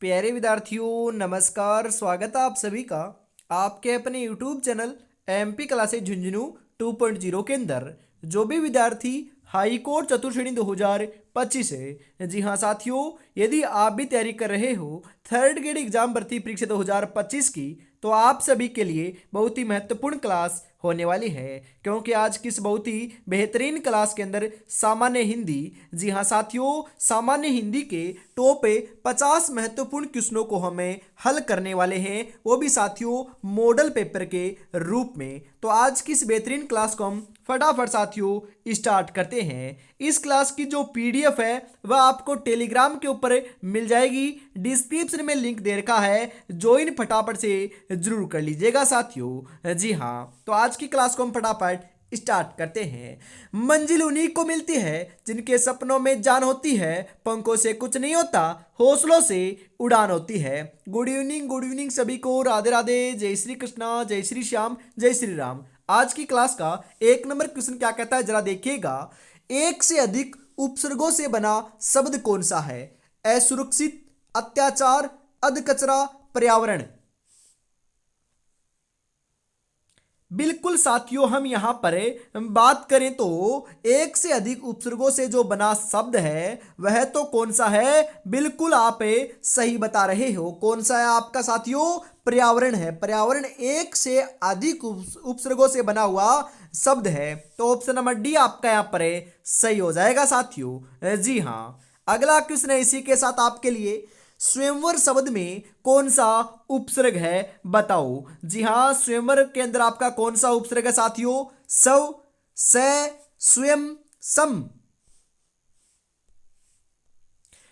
प्यारे विद्यार्थियों नमस्कार। स्वागत है आप सभी का आपके अपने YouTube channel MP classes Jhunjhunu 2.0 के अंदर। जो भी विद्यार्थी हाई कोर्ट चतुर्थ श्रेणी 2025 है, जी हाँ साथियों, यदि आप भी तैयारी कर रहे हो थर्ड ग्रेड एग्जाम भर्ती परीक्षा 2025 की, तो आप सभी के लिए बहुत ही महत्वपूर्ण क्लास होने वाली है, क्योंकि आज की इस बहुत ही बेहतरीन क्लास के अंदर सामान्य हिंदी, जी हाँ साथियों, सामान्य हिंदी के टॉप 50 महत्वपूर्ण क्वेश्चनों को हमें हल करने वाले हैं, वो भी साथियों मॉडल पेपर के रूप में। तो आज की इस बेहतरीन क्लास को हम फटाफट साथियों स्टार्ट करते हैं। इस क्लास की जो पीडीएफ है वह आपको टेलीग्राम के ऊपर मिल जाएगी, डिस्क्रिप्शन में लिंक दे रखा है, ज्वाइन फटाफट से जरूर कर लीजिएगा साथियों। जी हाँ, तो आज की क्लास को हम फटाफट स्टार्ट करते हैं। मंजिल उन्हीं को मिलती है जिनके सपनों में जान होती है, पंखों से कुछ नहीं होता, हौसलों से उड़ान होती है। गुड इवनिंग सभी को, राधे राधे, जय श्री कृष्णा, जय श्री श्याम, जय श्री राम। आज की क्लास का एक नंबर क्वेश्चन क्या कहता है, जरा देखिएगा। एक से अधिक उपसर्गों से बना शब्द कौन सा है? असुरक्षित, अत्याचार, अधकचरा, पर्यावरण। बिल्कुल साथियों, हम यहाँ पर बात करें तो एक से अधिक उपसर्गों से जो बना शब्द है वह तो कौन सा है? बिल्कुल आप सही बता रहे हो। कौन सा है आपका साथियों? पर्यावरण है। पर्यावरण एक से अधिक उपसर्गों से बना हुआ शब्द है, तो ऑप्शन नंबर डी आपका यहाँ पर सही हो जाएगा साथियों। जी हाँ, अगला क्वेश्चन है इसी के साथ आपके लिए। स्वयंवर शब्द में कौन सा उपसर्ग है, बताओ। जी हाँ, स्वयंवर के अंदर आपका कौन सा उपसर्ग है साथियों? सव, से, स्वयं, सम।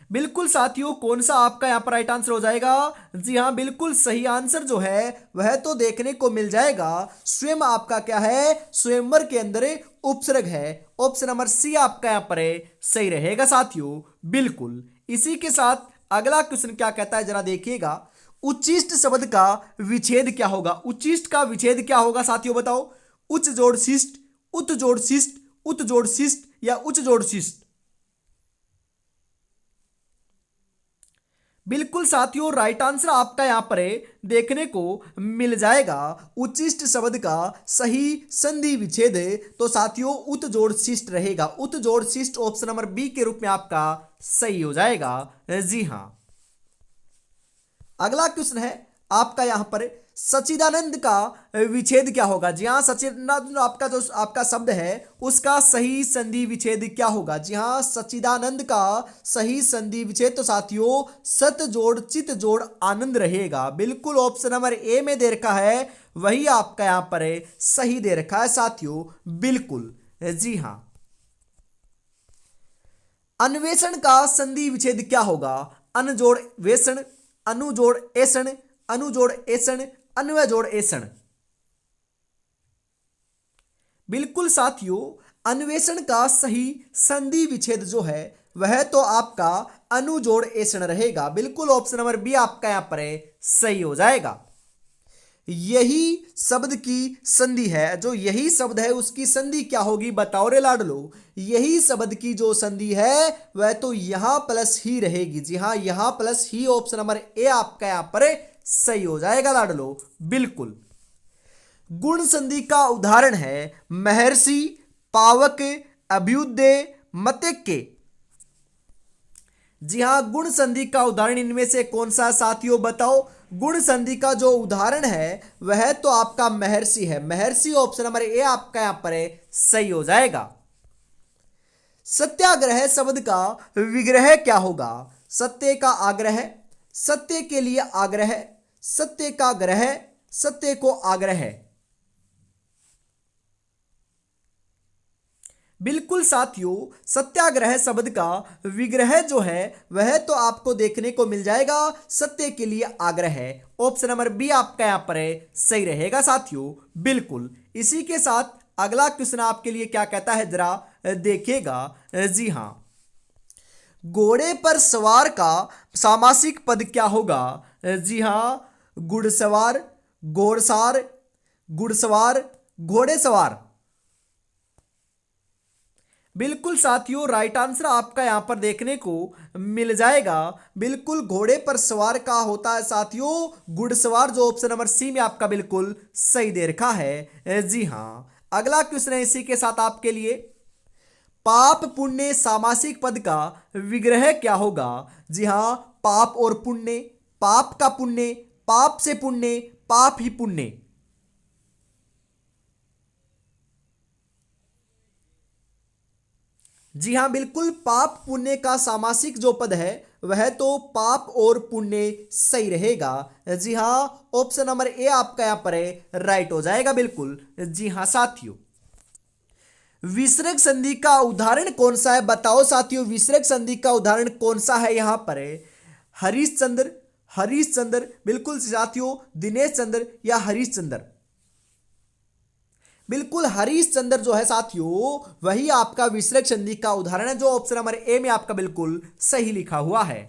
बिल्कुल साथियों, कौन सा आपका यहाँ पर राइट आंसर हो जाएगा? जी हाँ, बिल्कुल सही आंसर जो है वह तो देखने को मिल जाएगा स्वयं आपका क्या है? स्वयंवर के अंदर उपसर्ग है। ऑप्शन नंबर सी आपका यहाँ पर सही रहेगा साथियों। बिल्कुल इसी के साथ अगला क्वेश्चन क्या कहता है, जरा देखिएगा। उच्चिष्ट शब्द का विच्छेद क्या होगा? उच्चिष्ट का विच्छेद क्या होगा साथियों, बताओ। उच्च जोड़ शिष्ट, उत जोड़ शिष्ट, उत जोड़ शिष्ट या उच्च जोड़ शिष्ट। बिल्कुल साथियों, राइट आंसर आपका यहां पर देखने को मिल जाएगा। उच्चिष्ट शब्द का सही संधि विच्छेद तो साथियों उत जोड़ शिष्ट रहेगा। उत जोड़ शिष्ट ऑप्शन नंबर बी के रूप में आपका सही हो जाएगा। जी हां, अगला क्वेश्चन है आपका यहां पर। सच्चिदानंद का विच्छेद क्या होगा? जी हाँ, सच्चिदानंद आपका जो आपका शब्द है उसका सही संधि विच्छेद क्या होगा? जी हाँ, सच्चिदानंद का सही संधि विच्छेद तो साथियों सत जोड़ चित जोड़ आनंद रहेगा। बिल्कुल ऑप्शन नंबर ए में दे रखा है, वही आपका यहां पर सही दे रखा है साथियों। बिल्कुल जी हाँ, अन्वेषण का संधि विच्छेद क्या होगा? अन जोड़ वेषण, अनु जोड़ ऐसण, अनु जोड़ ऐसण, अन्वय जोड़ ऐसण। बिल्कुल साथियों, अन्वेषण का सही संधि विच्छेद जो है वह तो आपका अनु जोड़ ऐसण रहेगा। बिल्कुल ऑप्शन नंबर बी आपका यहां पर सही हो जाएगा। यही शब्द की संधि है, जो यही शब्द है उसकी संधि क्या होगी, बताओ रे लाडलो। यही शब्द की जो संधि है वह तो यहां प्लस ही रहेगी। जी हां, यहां plus he option number A आपका यहां पर सही हो जाएगा लाडलो। बिल्कुल गुण संधि का उदाहरण है महर्षि, पावक, अभ्युदय, मतेक्के। जी हाँ, गुण संधि का उदाहरण इनमें से कौन सा साथियों, बताओ। गुण संधि का जो उदाहरण है वह तो आपका महर्षि है। महर्षि ऑप्शन नंबर ए आपका यहां पर सही हो जाएगा। सत्याग्रह शब्द का विग्रह क्या होगा? सत्य का आग्रह, सत्य के लिए आग्रह, सत्य का ग्रह, सत्य को आग्रह। बिल्कुल साथियों, सत्याग्रह शब्द का विग्रह जो है वह तो आपको देखने को मिल जाएगा सत्य के लिए आग्रह। ऑप्शन नंबर बी आपका यहां पर सही रहेगा साथियों। बिल्कुल इसी के साथ अगला क्वेश्चन आपके लिए क्या कहता है, जरा देखिएगा। जी हां, घोड़े पर सवार का सामासिक पद क्या होगा? जी हां, घुड़सवार, घोड़सार, घुड़सवार, घोड़े सवार। बिल्कुल साथियों, राइट आंसर आपका यहां पर देखने को मिल जाएगा। बिल्कुल घोड़े पर सवार का होता है साथियों घुड़सवार, जो ऑप्शन नंबर सी में आपका बिल्कुल सही दे रखा है। जी हां, अगला क्वेश्चन है इसी के साथ आपके लिए। पाप पुण्य सामासिक पद का विग्रह क्या होगा? जी हां, पाप और पुण्य, पाप का पुण्य, पाप से पुण्य, पाप ही पुण्य। जी हां, बिल्कुल पाप पुण्य का सामासिक जो पद है वह तो पाप और पुण्य सही रहेगा। जी हां, ऑप्शन नंबर ए आपका यहां पर है राइट हो जाएगा बिल्कुल। जी हां साथियों, विसर्ग संधि का उदाहरण कौन सा है? बताओ साथियों, विसर्ग संधि का उदाहरण कौन सा है? यहां पर है हरीशचंद्र, हरीशचंद्र, बिल्कुल साथियों दिनेश चंद्र या हरीशचंद्र। बिल्कुल हरीशचंद्र जो है साथियों वही आपका विसर्ग संधि का उदाहरण है, जो ऑप्शन नंबर ए में आपका बिल्कुल सही लिखा हुआ है।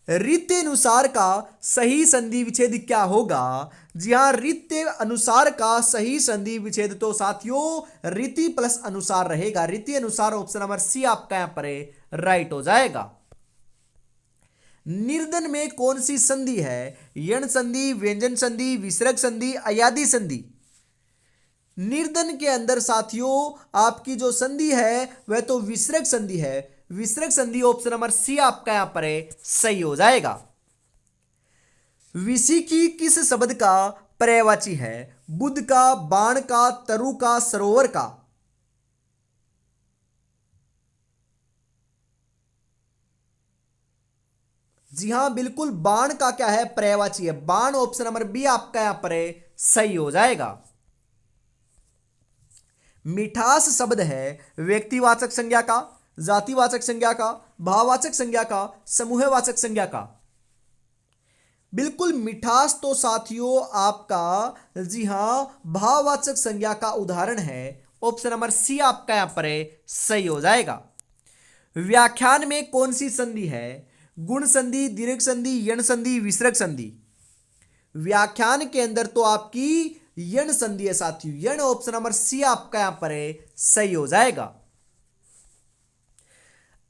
रीत्य अनुसार का सही संधि विच्छेद क्या होगा? जी हां, रीत्य अनुसार का सही संधि विच्छेद तो साथियों रीति प्लस अनुसार रहेगा। रीति अनुसार ऑप्शन नंबर सी आपका यहां पर राइट हो जाएगा। निर्धन में कौन सी संधि है? यण संधि, व्यंजन संधि, विसर्ग संधि, अयादि संधि। निर्धन के अंदर साथियों आपकी जो संधि है वह तो विसर्ग संधि है। विसर्ग संधि ऑप्शन नंबर सी आपका यहां पर सही हो जाएगा। विसिकी किस शब्द का पर्यायवाची है? बुद्ध का, बाण का, तरु का, सरोवर का। जी हां, बिल्कुल बाण का क्या है पर्यायवाची है, बाण ऑप्शन नंबर बी आपका यहां पर सही हो जाएगा। मिठास शब्द है व्यक्तिवाचक संज्ञा का, जातिवाचक संज्ञा का, भाववाचक संज्ञा का, समूहवाचक संज्ञा का। बिल्कुल मिठास तो साथियों आपका जी हां भाववाचक संज्ञा का उदाहरण है। ऑप्शन नंबर सी आपका यहां पर सही हो जाएगा। व्याख्यान में कौन सी संधि है? गुण संधि, दीर्घ संधि, यण संधि, विसर्ग संधि। व्याख्यान के अंदर तो आपकी यण संधि है साथियों, यण ऑप्शन नंबर सी आपका यहां पर सही हो जाएगा।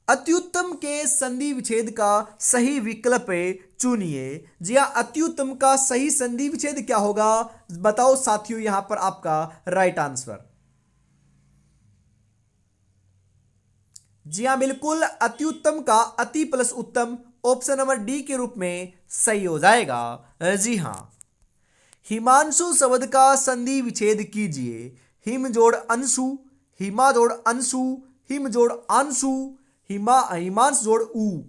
अत्युत्तम के संधि विच्छेद का सही विकल्प चुनिए। जी हां, अत्युत्तम का सही संधि विच्छेद क्या होगा? बताओ साथियों यहां पर आपका राइट आंसर। जी हां, बिल्कुल अत्युत्तम का अति प्लस उत्तम ऑप्शन नंबर डी के रूप में सही हो जाएगा। जी हां, हिमांशु शब्द का संधि विच्छेद कीजिए। हिम जोड़ अंशु, हिमा जोड़ अंशु, हिम जोड़ अंशु, हिमांश जोड़ ऊ।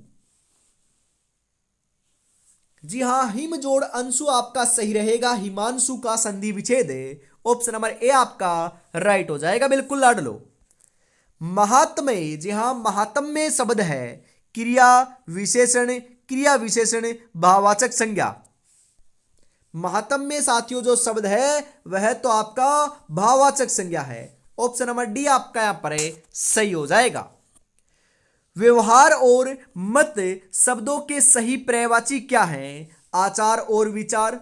जी हां, हिम जोड़ अंशु आपका सही रहेगा, हिमांशु का संधि विच्छेद ऑप्शन नंबर ए आपका राइट हो जाएगा बिल्कुल लाडलो। महात्म्य, जी हां महात्म्य शब्द है क्रिया विशेषण, क्रिया विशेषण, भाववाचक संज्ञा। महात्म्य साथियों जो शब्द है वह तो आपका भाववाचक संज्ञा है। ऑप्शन नंबर डी आपका यहां पर सही हो जाएगा। व्यवहार और मत शब्दों के सही पर्यायवाची क्या हैं? आचार और विचार,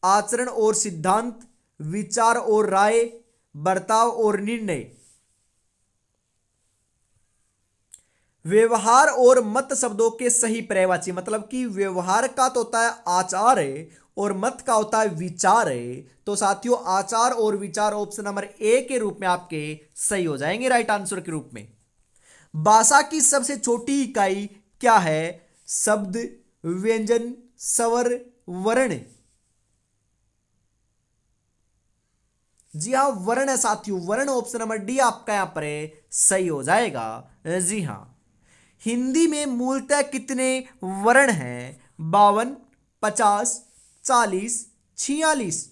आचरण और सिद्धांत, विचार और राय, बर्ताव और निर्णय। व्यवहार और मत शब्दों के सही पर्यायवाची मतलब कि व्यवहार का तो होता है आचार है और मत का होता है विचार है। तो साथियों आचार और विचार ऑप्शन नंबर ए के रूप में आपके सही हो जाएंगे राइट आंसर के रूप में। भाषा की सबसे छोटी इकाई क्या है? शब्द, व्यंजन, स्वर, वर्ण। जी हां वर्ण है साथियों, वर्ण ऑप्शन नंबर डी आपका यहां पर सही हो जाएगा। जी हां, हिंदी में मूलतः कितने वर्ण हैं? 52, 50, 40, 46।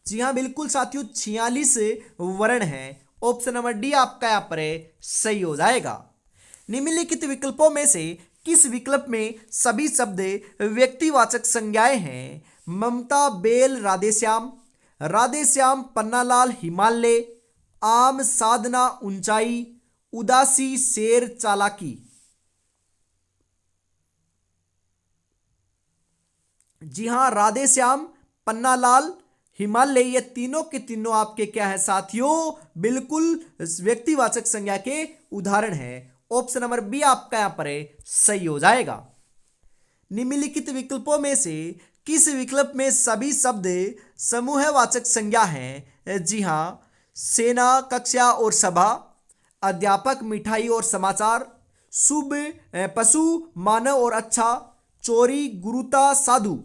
जी हाँ बिल्कुल साथियों 46 वर्ण हैं। ऑप्शन नंबर डी आपका यहां पर सही हो जाएगा। निम्नलिखित विकल्पों में से किस विकल्प में सभी शब्द व्यक्तिवाचक संज्ञाएं हैं? ममता, बेल, राधेश्याम, राधेश्याम, पन्नालाल, हिमालय, आम, साधना, ऊंचाई, उदासी, शेर, चालाकी। जी हां राधेश्याम, पन्नालाल, हिमालय, ये तीनों के तीनों आपके क्या है साथियों, बिल्कुल व्यक्तिवाचक संज्ञा के उदाहरण है। ऑप्शन नंबर बी आपका यहां पर सही हो जाएगा। निम्नलिखित विकल्पों में से किस विकल्प में सभी शब्द समूहवाचक संज्ञा हैं? जी हां, सेना, कक्षा और सभा, अध्यापक, मिठाई और समाचार, शुभ, पशु, मानव और अच्छा, चोरी, गुरुता, साधु।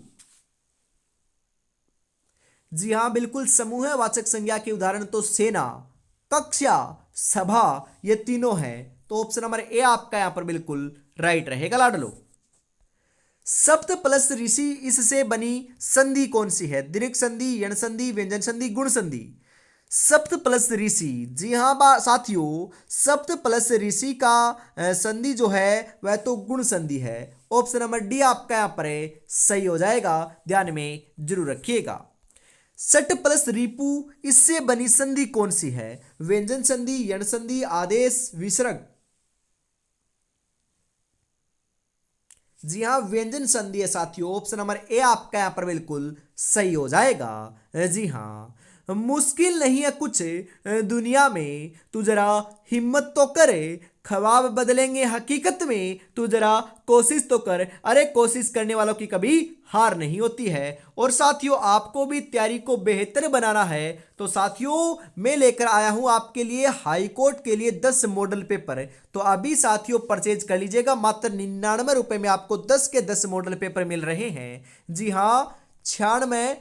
जी हां, बिल्कुल समूहवाचक संज्ञा के उदाहरण तो सेना, कक्षा, सभा, ये तीनों हैं। तो ऑप्शन नंबर ए आपका यहां पर बिल्कुल राइट रहेगा लाडलो। सप्त प्लस ऋषि इससे बनी संधि कौन सी है? दीर्घ संधि, यण संधि, व्यंजन संधि, गुण संधि। सप्त प्लस ऋषि, जी हाँ साथियों, सप्त प्लस ऋषि का संधि जो है वह तो गुण संधि है। ऑप्शन नंबर डी आपका यहां पर सही हो जाएगा, ध्यान में जरूर रखिएगा। सट प्लस रिपु इससे बनी संधि कौन सी है? व्यंजन संधि, यण संधि, आदेश, विसर्ग। जी हाँ, व्यंजन संधि है साथियों। ऑप्शन नंबर ए आपका यहां पर बिल्कुल सही हो जाएगा। जी हाँ, मुश्किल नहीं है कुछ दुनिया में, तू जरा हिम्मत तो करे, ख्वाब बदलेंगे हकीकत में, तू जरा कोशिश तो कर। अरे कोशिश करने वालों की कभी हार नहीं होती है। और साथियों, आपको भी तैयारी को बेहतर बनाना है तो साथियों मैं लेकर आया हूं आपके लिए हाई कोर्ट के लिए 10 मॉडल पेपर। तो अभी साथियों परचेज कर लीजिएगा, मात्र 99 रुपए में आपको 10 के 10 मॉडल पेपर मिल रहे हैं। जी हाँ, 96,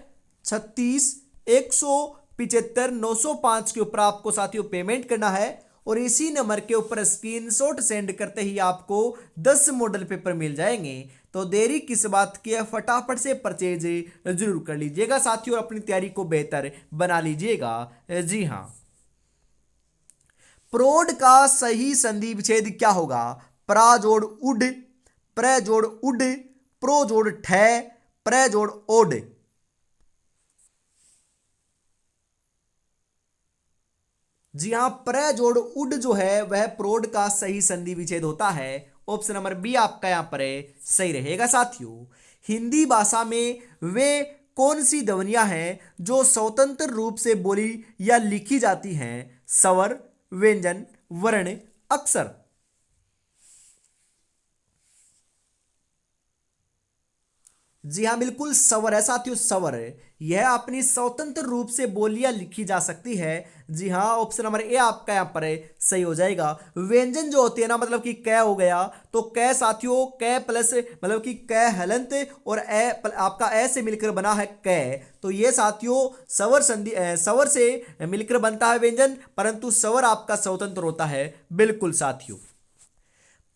36, 175, 905 के ऊपर आपको साथियों पेमेंट करना है और इसी नंबर के ऊपर स्क्रीनशॉट सेंड करते ही आपको 10 मॉडल पेपर मिल जाएंगे। तो देरी किस बात की है, फटाफट से परचेज जरूर कर लीजिएगा साथियों और अपनी तैयारी को बेहतर बना लीजिएगा। जी हाँ, प्रोड का सही संधि विच्छेद क्या होगा? प्रा जोड़ उड, प्र जोड़ उड, प्रो जोड़ ठे, प्र जोड़ ओड। जी हां, प्र जोड़ उड जो है वह प्रोड का सही संधि विच्छेद होता है। ऑप्शन नंबर बी आपका यहां पर सही रहेगा साथियों। हिंदी भाषा में वे कौन सी ध्वनियां हैं जो स्वतंत्र रूप से बोली या लिखी जाती हैं? स्वर, व्यंजन, वर्ण, अक्षर। जी हाँ, बिल्कुल स्वर है साथियों, स्वर है। यह अपनी स्वतंत्र रूप से बोलियां लिखी जा सकती है। जी हाँ, ऑप्शन नंबर ए आपका यहाँ पर सही हो जाएगा। व्यंजन जो होती है ना, मतलब कि क हो गया, तो क साथियों क प्लस मतलब कि क हलंत और आपका ए से मिलकर बना है क। तो ये साथियों स्वर संधि स्वर से मिलकर बनता है व्यंजन, परंतु स्वर आपका स्वतंत्र होता है। बिल्कुल साथियों।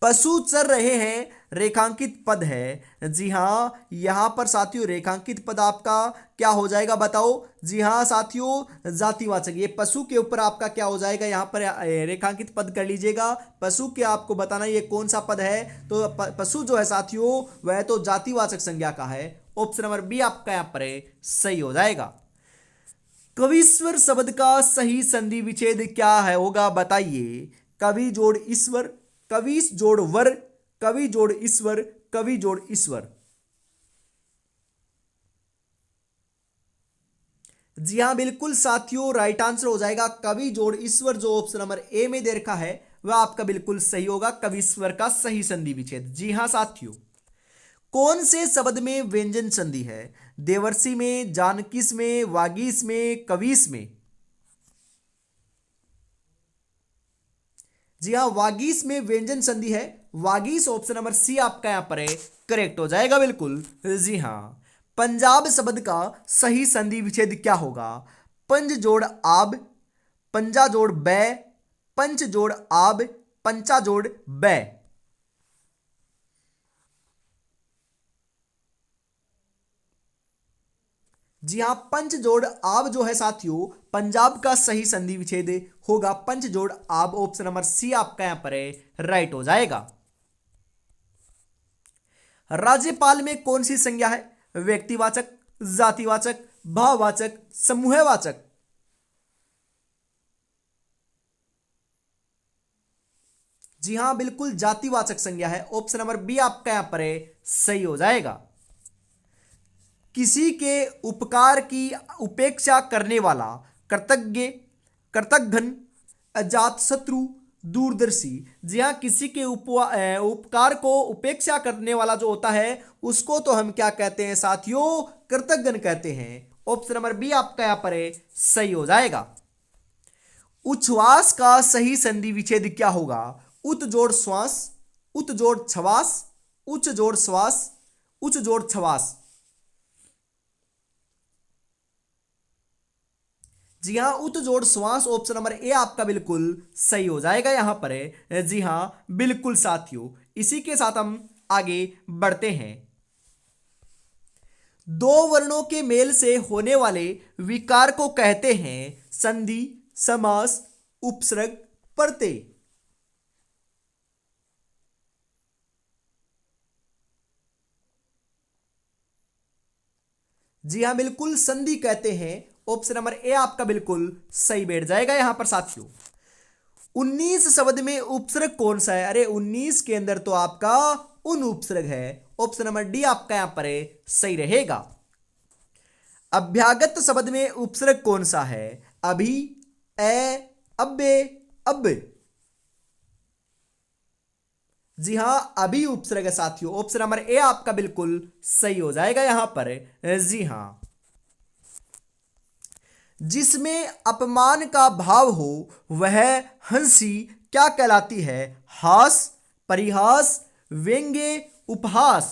पशु चर रहे हैं रेखांकित पद है। जी हाँ, यहां पर साथियों रेखांकित पद आपका क्या हो जाएगा बताओ? जी हाँ साथियों, जातिवाचक। ये पशु के ऊपर आपका क्या हो जाएगा, यहां पर रेखांकित पद कर लीजिएगा। पशु के आपको बताना ये कौन सा पद है। तो पशु जो है साथियों वह तो जातिवाचक संज्ञा का है। ऑप्शन नंबर बी आपका यहां पर सही हो जाएगा। कविश्वर शब्द का सही संधि विच्छेद क्या है होगा बताइए? कवि जोड़ ईश्वर, कविश जोड़ वर, कवि जोड़ ईश्वर, कवि जोड़ ईश्वर। जी हां, बिल्कुल साथियों राइट आंसर हो जाएगा कवि जोड़ ईश्वर। जो ऑप्शन नंबर ए में दे रखा है वह आपका बिल्कुल सही होगा, कविश्वर का सही संधि विच्छेद। जी हां साथियों, कौन से शब्द में व्यंजन संधि है? देवर्षि में, जानकीस में, वागीश में, कवीस में। जी हाँ, वागीश में व्यंजन संधि है। वागीश ऑप्शन नंबर सी आपका यहां पर है करेक्ट हो जाएगा बिल्कुल। जी हाँ, पंजाब शब्द का सही संधि विच्छेद क्या होगा? पंज जोड़ आब, पंजा जोड़ बै, पंच जोड़ आब, पंचा जोड़ बै। जी हाँ, पंच जोड़ आब जो है साथियों पंजाब का सही संधि विच्छेद होगा पंच जोड़ आब। ऑप्शन नंबर सी आपका यहां पर है राइट हो जाएगा। राज्यपाल में कौन सी संज्ञा है? व्यक्तिवाचक, जातिवाचक, भाववाचक, समूहवाचक। जी हां, बिल्कुल जातिवाचक संज्ञा है। ऑप्शन नंबर बी आपका यहां पर है सही हो जाएगा। किसी के उपकार की उपेक्षा करने वाला, कृतज्ञ, कृतघ्न, अजात शत्रु, दूरदर्शी। जी हाँ, किसी के उपकार को उपेक्षा करने वाला जो होता है उसको तो हम क्या कहते हैं साथियों, कृतघ्न कहते हैं। ऑप्शन नंबर बी आपका यहां पर है सही हो जाएगा। उच्छ्वास का सही संधि विच्छेद क्या होगा? उत जोड़ श्वास, उत जोड़ छवास, उच्च जोड़ श्वास, उच्च जोड़ छवास। जी हाँ, उत जोड़ श्वास ऑप्शन नंबर ए आपका बिल्कुल सही हो जाएगा यहां पर है। जी हाँ बिल्कुल साथियों, इसी के साथ हम आगे बढ़ते हैं। दो वर्णों के मेल से होने वाले विकार को कहते हैं संधि, समास, उपसर्ग, प्रत्यय। जी हाँ बिल्कुल संधि कहते हैं। ऑप्शन नंबर ए आपका बिल्कुल सही बैठ जाएगा यहां पर साथियों। 19 शब्द में उपसर्ग कौन सा है? अरे 19 के अंदर तो आपका उन उपसर्ग है। ऑप्शन नंबर डी आपका यहां पर है सही रहेगा। अभ्यागत शब्द में उपसर्ग कौन सा है? अभी, ए, अब्बे, अब। जी हां अभी उपसर्ग है साथियों। ऑप्शन नंबर ए आपका बिल्कुल सही हो जाएगा यहां पर। जी हां, जिसमें अपमान का भाव हो वह हंसी क्या कहलाती है? हास, परिहास, व्यंग्य, उपहास।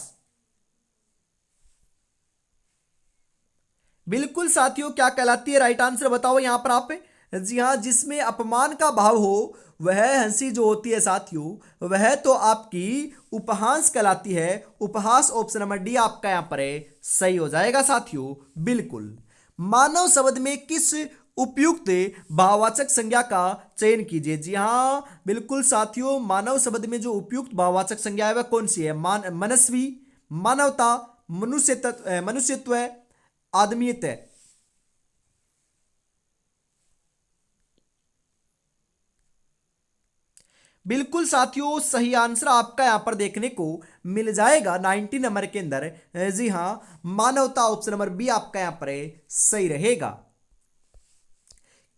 बिल्कुल साथियों, क्या कहलाती है? राइट आंसर बताओ यहां पर आप। जी हाँ, जिसमें अपमान का भाव हो वह हंसी जो होती है साथियों वह तो आपकी उपहास कहलाती है। उपहास ऑप्शन नंबर डी आपका यहां पर है सही हो जाएगा साथियों बिल्कुल। मानव शब्द में किस उपयुक्त भाववाचक संज्ञा का चयन कीजिए? जी हाँ बिल्कुल साथियों, मानव शब्द में जो उपयुक्त भाववाचक संज्ञा है वह कौन सी है? मनस्वी, मानवता, मनुष्यत्व, आदमीयत है। बिल्कुल साथियों, सही आंसर आपका यहां पर देखने को मिल जाएगा 90 नंबर के अंदर। जी हां, मानवता ऑप्शन नंबर बी आपका यहां पर सही रहेगा।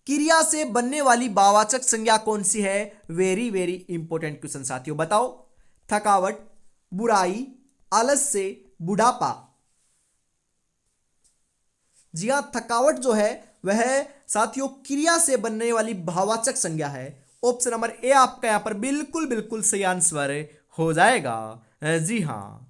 क्रिया से बनने वाली भाववाचक संज्ञा कौन सी है? वेरी वेरी इंपॉर्टेंट क्वेश्चन साथियों, बताओ। थकावट, बुराई, आलस्य, बुढ़ापा। जी हाँ, थकावट जो है वह साथियों क्रिया से बनने वाली भाववाचक संज्ञा है। ऑप्शन नंबर ए आपका यहां पर बिल्कुल बिल्कुल सही आंसर हो जाएगा। जी हाँ,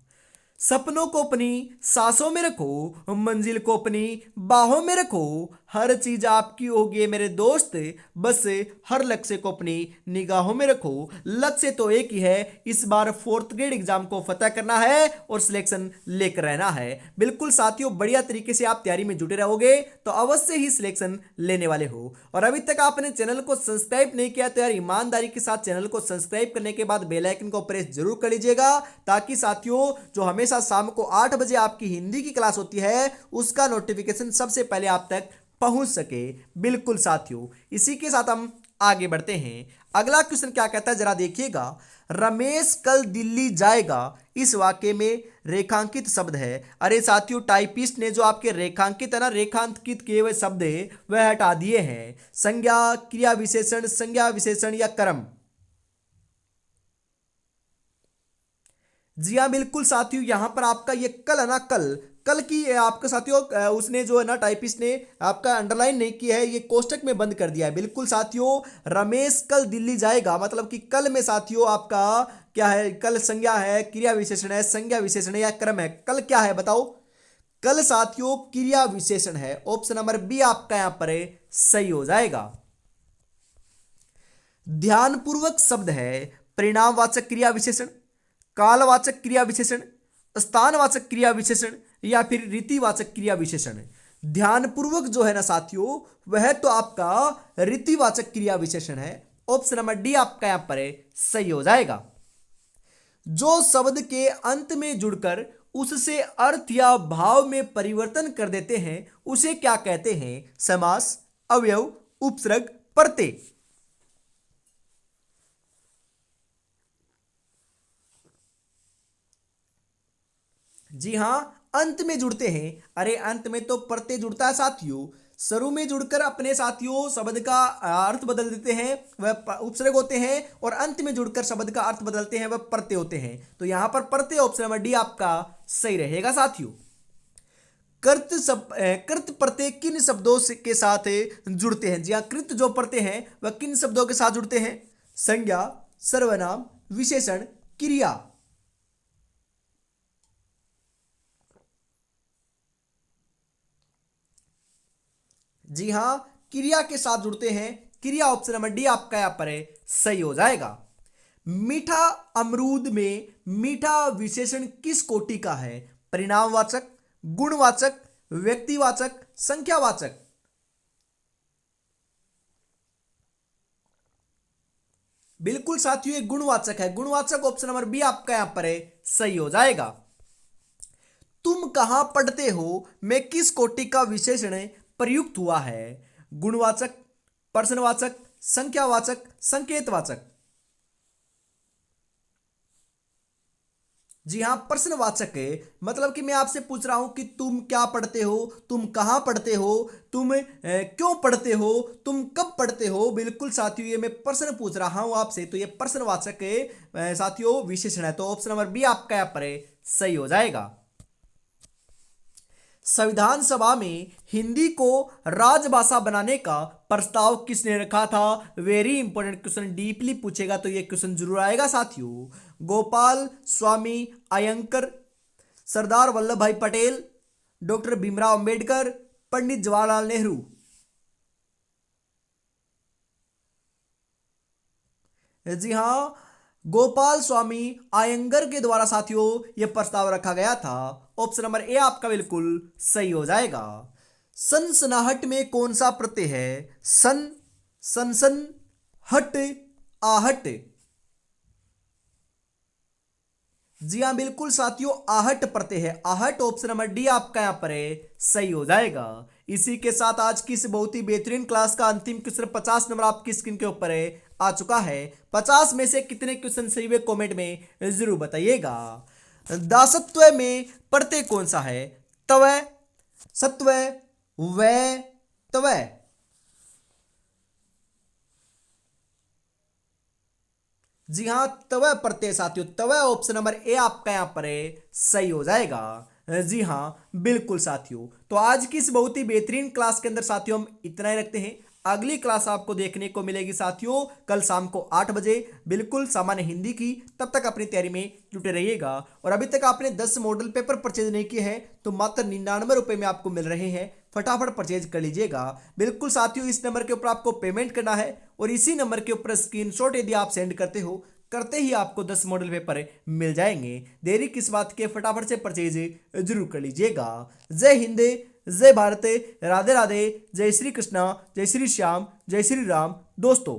सपनों को अपनी सांसों में रखो, मंजिल को अपनी बाहों में रखो, हर चीज आपकी होगी मेरे दोस्त, बस हर लक्ष्य को अपनी निगाहों में रखो। लक्ष्य तो एक ही है, इस बार फोर्थ ग्रेड एग्जाम को फतह करना है और सिलेक्शन लेकर रहना है। बिल्कुल साथियों, बढ़िया तरीके से आप तैयारी में जुटे रहोगे तो अवश्य ही सिलेक्शन लेने वाले हो। और अभी तक आपने चैनल को सब्सक्राइब नहीं किया तो यार ईमानदारी के साथ चैनल को सब्सक्राइब करने के बाद बेल आइकन को प्रेस जरूर कर लीजिएगा, ताकि साथियों जो हमेशा शाम को 8 बजे आपकी हिंदी की क्लास होती है उसका नोटिफिकेशन सबसे पहले आप तक पहुंच सके। बिल्कुल साथियों, इसी के साथ हम आगे बढ़ते हैं। अगला क्वेश्चन क्या कहता है जरा देखिएगा। रमेश कल दिल्ली जाएगा, इस वाक्य में रेखांकित शब्द है। अरे साथियों, टाइपिस्ट ने जो आपके रेखांकित है ना, रेखांकित किए हुए शब्द है वह हटा दिए हैं। संज्ञा, क्रिया विशेषण, संज्ञा विशेषण या कर्म। जी हाँ बिल्कुल साथियों, यहां पर आपका ये कल है ना, कल कल की आपका साथियों उसने जो है ना टाइपिस्ट ने आपका अंडरलाइन नहीं किया है, ये कोष्टक में बंद कर दिया है। बिल्कुल साथियों, रमेश कल दिल्ली जाएगा मतलब कि कल में साथियों आपका क्या है? कल संज्ञा है, क्रिया विशेषण है, संज्ञा विशेषण है या कर्म है? कल क्या है बताओ? कल साथियों क्रिया विशेषण है। ऑप्शन नंबर बी आपका यहां पर सही हो जाएगा। ध्यानपूर्वक शब्द है परिणामवाचक क्रिया विशेषण, कालवाचक क्रिया विशेषण, स्थानवाचक क्रिया विशेषण या फिर रीतिवाचक क्रिया विशेषण। ध्यानपूर्वक जो है ना साथियों वह तो आपका रीतिवाचक क्रिया विशेषण है। ऑप्शन नंबर डी आपका यहां पर सही हो जाएगा। जो शब्द के अंत में जुड़कर उससे अर्थ या भाव में परिवर्तन कर देते हैं उसे क्या कहते हैं? समास, अवयव, उपसर्ग, प्रत्यय। जी हाँ, अंत में जुड़ते हैं। अरे अंत में तो प्रत्यय जुड़ता है साथियों। शुरू में जुड़कर अपने साथियों शब्द का अर्थ बदल देते हैं, वह उपसर्ग होते हैं, और अंत में जुड़कर शब्द का अर्थ बदलते हैं, वह प्रत्यय होते हैं। तो यहां पर प्रत्यय ऑप्शन नंबर डी आपका सही रहेगा साथियों। कृत प्रत्यय किन शब्दों के साथ जुड़ते हैं? जी हाँ, कृत जो प्रत्यय हैं वह किन शब्दों के साथ जुड़ते हैं? संज्ञा, सर्वनाम, विशेषण, क्रिया। जी हां, क्रिया के साथ जुड़ते हैं। क्रिया ऑप्शन नंबर डी आपका यहां पर सही हो जाएगा। मीठा अमरूद में मीठा विशेषण किस कोटि का है? परिणामवाचक, गुणवाचक, व्यक्तिवाचक, संख्यावाचक। बिल्कुल साथियों, ये गुणवाचक है। गुणवाचक ऑप्शन नंबर बी आपका यहां पर सही हो जाएगा। तुम कहां पढ़ते हो में किस कोटि का विशेषण प्रयुक्त हुआ है? गुणवाचक, प्रश्नवाचक, संख्यावाचक, संकेतवाचक। जी हां, प्रश्नवाचक है। मतलब कि मैं आपसे पूछ रहा हूं कि तुम क्या पढ़ते हो, तुम कहां पढ़ते हो, तुम क्यों पढ़ते हो, तुम कब पढ़ते हो। बिल्कुल साथियों, ये मैं प्रश्न पूछ रहा हूं आपसे, तो ये प्रश्नवाचक साथियों विशेषण है। तो ऑप्शन नंबर बी आपका यहां पर सही हो जाएगा। संविधान सभा में हिंदी को राजभाषा बनाने का प्रस्ताव किसने रखा था? वेरी इंपॉर्टेंट क्वेश्चन, डीपली पूछेगा तो ये क्वेश्चन जरूर आएगा साथियों। गोपाल स्वामी अयंकर, सरदार वल्लभ भाई पटेल, डॉक्टर भीमराव अंबेडकर, पंडित जवाहरलाल नेहरू। जी हां, गोपाल स्वामी अयंगर के द्वारा साथियों यह प्रस्ताव रखा गया था। ऑप्शन नंबर ए आपका बिल्कुल सही हो जाएगा। सनसनाहट में कौन सा प्रत्यय है? सन, सनसन, हट, आहट। जी हाँ, बिल्कुल साथियों, आहट प्रत्यय है। आहट ऑप्शन नंबर डी आपका यहां पर सही हो जाएगा। इसी के साथ आज की इस बहुत ही बेहतरीन क्लास का अंतिम क्वेश्चन 50 नंबर आपकी स्क्रीन के ऊपर आ चुका है। 50 में से कितने क्वेश्चन सही हुए कमेंट में जरूर बताइएगा। दासत्व में प्रत्यय कौन सा है? तवय, सत्वय, वय, तवय। जी हां, तवय प्रत्यय साथियों, तवय ऑप्शन नंबर ए आपका यहां पर सही हो जाएगा। जी हां, बिल्कुल साथियों। तो आज की इस बहुत ही बेहतरीन क्लास के अंदर साथियों हम इतना ही रखते हैं। अगली क्लास आपको देखने को मिलेगी साथियों कल शाम को 8 बजे, बिल्कुल सामान्य हिंदी की। तब तक अपनी तैयारी में जुटे रहिएगा। और अभी तक आपने 10 मॉडल पेपर परचेज नहीं किए हैं तो मात्र 99 रुपए में आपको मिल रहे हैं, फटाफट परचेज कर लीजिएगा। बिल्कुल साथियों, इस नंबर के ऊपर आपको पेमेंट करना है और इसी नंबर के ऊपर स्क्रीनशॉट यदि आप सेंड करते हो, करते ही आपको 10 मॉडल पेपर मिल जाएंगे। देरी किस बात के, फटाफट से परचेज जरूर कर लीजिएगा। जय हिंद, जय भारत, राधे राधे, जय श्री कृष्णा, जय श्री श्याम, जय श्री राम दोस्तों।